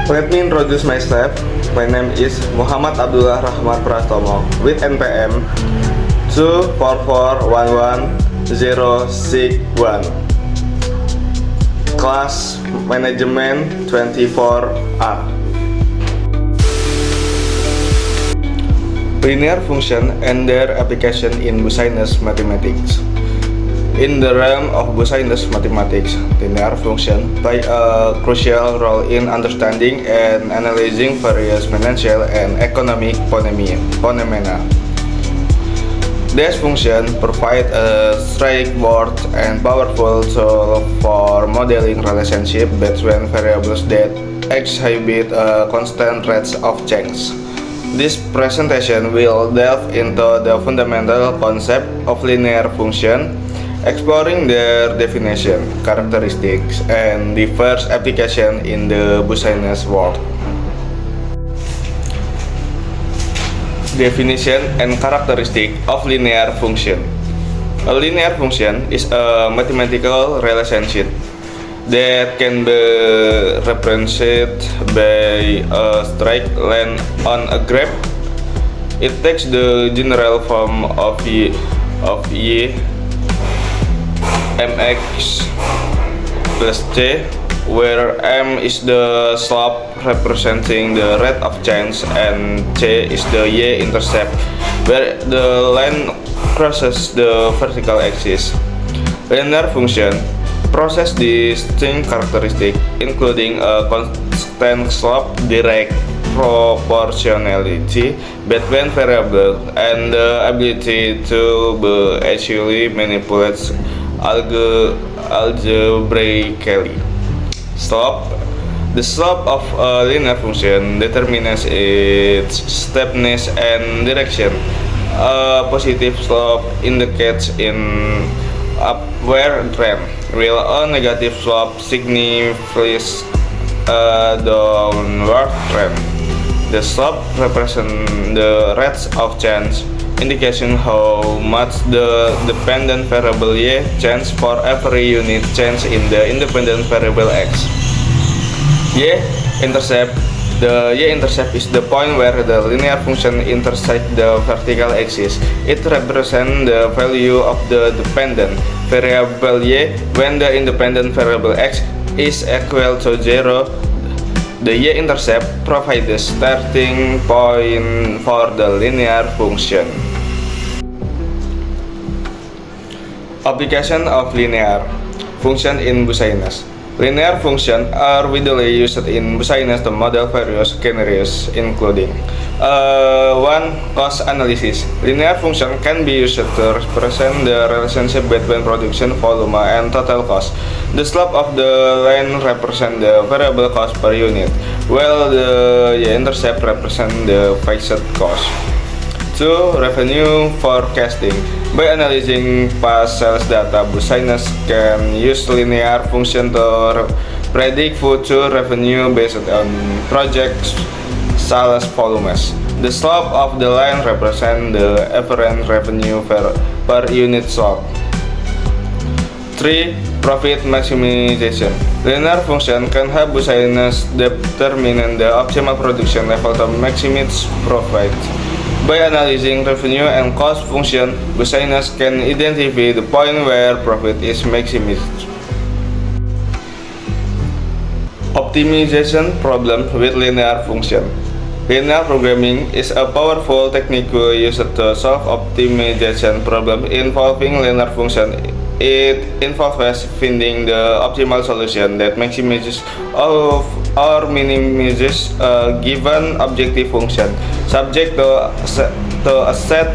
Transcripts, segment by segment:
Let me introduce myself. My name is Muhammad Abdullah Rahmat Prastomo with NPM 24411-061. Class Management 24A. Linear function and their application in Business mathematics. In the realm of business mathematics, linear function play a crucial role in understanding and analyzing various financial and economic phenomena. These functions provide a straightforward and powerful tool for modeling relationships between variables that exhibit a constant rates of change. This presentation will delve into the fundamental concept of linear function, exploring their definition, characteristics, and diverse application in the business world. Definition and characteristic of linear function. A linear function is a mathematical relationship that can be represented by a straight line on a graph. It takes the general form of y mx plus c, where m is the slope representing the rate of change and c is the y-intercept, where the line crosses the vertical axis. Linear function possess distinct characteristics, including a constant slope, direct proportionality between variables, and the ability to be easily manipulated algebraically. Slope. The slope of a linear function determines its steepness and direction. A positive slope indicates an upward trend, while a negative slope signifies a downward trend. The slope represents the rate of change, indication how much the dependent variable y changes for every unit change in the independent variable x. Y-intercept. The y-intercept is the point where the linear function intersects the vertical axis. It represents the value of the dependent variable y when the independent variable x is equal to 0. The y-intercept provides the starting point for the linear function. Application of linear function in business. Linear functions are widely used in business to model various scenarios, including 1. Cost analysis. Linear function can be used to represent the relationship between production volume and total cost. The slope of the line represents the variable cost per unit, while the y-intercept represents the fixed cost. 2. Revenue forecasting. By analyzing past sales data, business can use linear function to predict future revenue based on project sales volumes. The slope of the line represents the average revenue per unit sold. 3. Profit maximization. Linear function can help business determine the optimal production level to maximize profit. By analyzing revenue and cost function, business can identify the point where profit is maximized. Optimization problem with linear function. Linear programming is a powerful technique used to solve optimization problem involving linear function. It involves finding the optimal solution that maximizes or minimizes a given objective function, subject to a set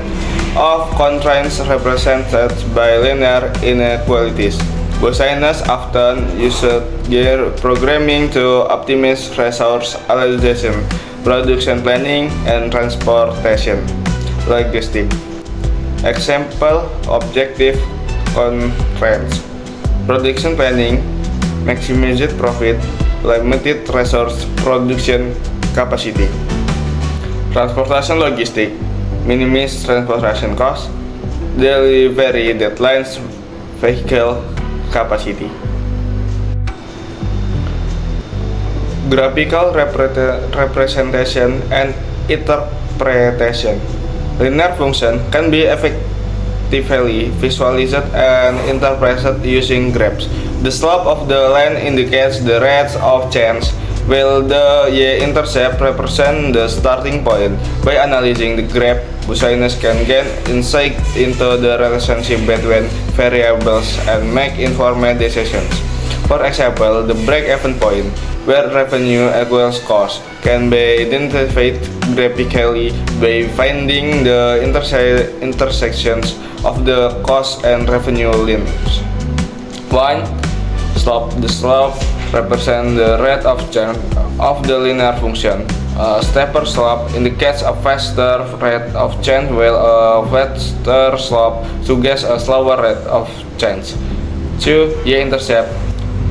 of constraints represented by linear inequalities. Business often use their programming to optimize resource allocation, production planning, and transportation logistics. Example: objective constraints. Production planning, maximized profit, limited resource production capacity. Transportation logistics, minimize transportation costs, delivery deadlines, vehicle capacity. graphical representation and interpretation. Linear function can be effectively visualized and interpreted using graphs. The slope of the line indicates the rate of change, while the y-intercept represents the starting point. By analyzing the graph, Business can gain insight into the relationship between variables and make informed decisions. For example, the break-even point, where revenue equals cost, can be identified graphically by finding the intersections of the cost and revenue lines. 1. Slope. The slope represents the rate of change of the linear function. A steeper slope indicates a faster rate of change, while a flatter slope suggests a slower rate of change. 2. Y-intercept.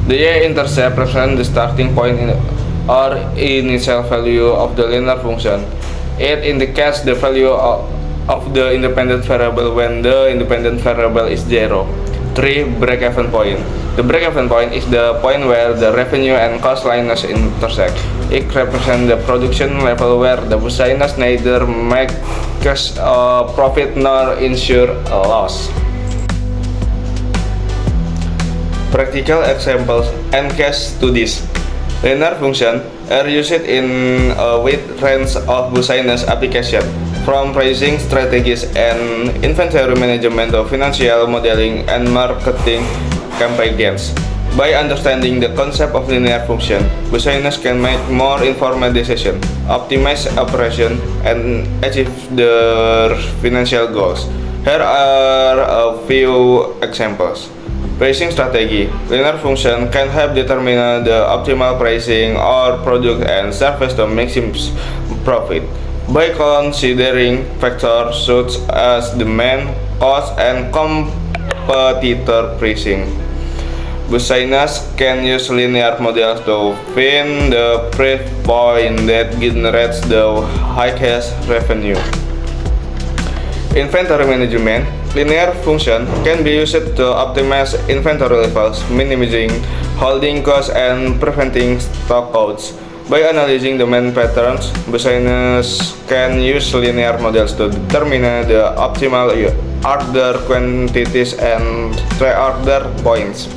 The y-intercept represents the starting point or initial value of the linear function. It indicates the value of the independent variable when the independent variable is 0. 3. Break-even point. The break-even point is the point where the revenue and cost lines intersect. It represents the production level where the business neither makes a profit nor insure a loss. Practical examples and case studies. Linear functions are used in a wide range of business applications, from pricing strategies and inventory management to financial modeling and marketing campaigns. By understanding the concept of linear function, business can make more informed decisions, optimize operations, and achieve their financial goals. Here are a few examples. Pricing strategy. Linear function can help determine the optimal pricing or product and service to maximize profit by considering factors such as demand, cost, and competitor pricing. Business can use linear models to find the price point that generates the highest revenue. Inventory management. Linear function can be used to optimize inventory levels, minimizing holding costs and preventing stockouts. By analyzing demand patterns, business can use linear models to determine the optimal order quantities and reorder points.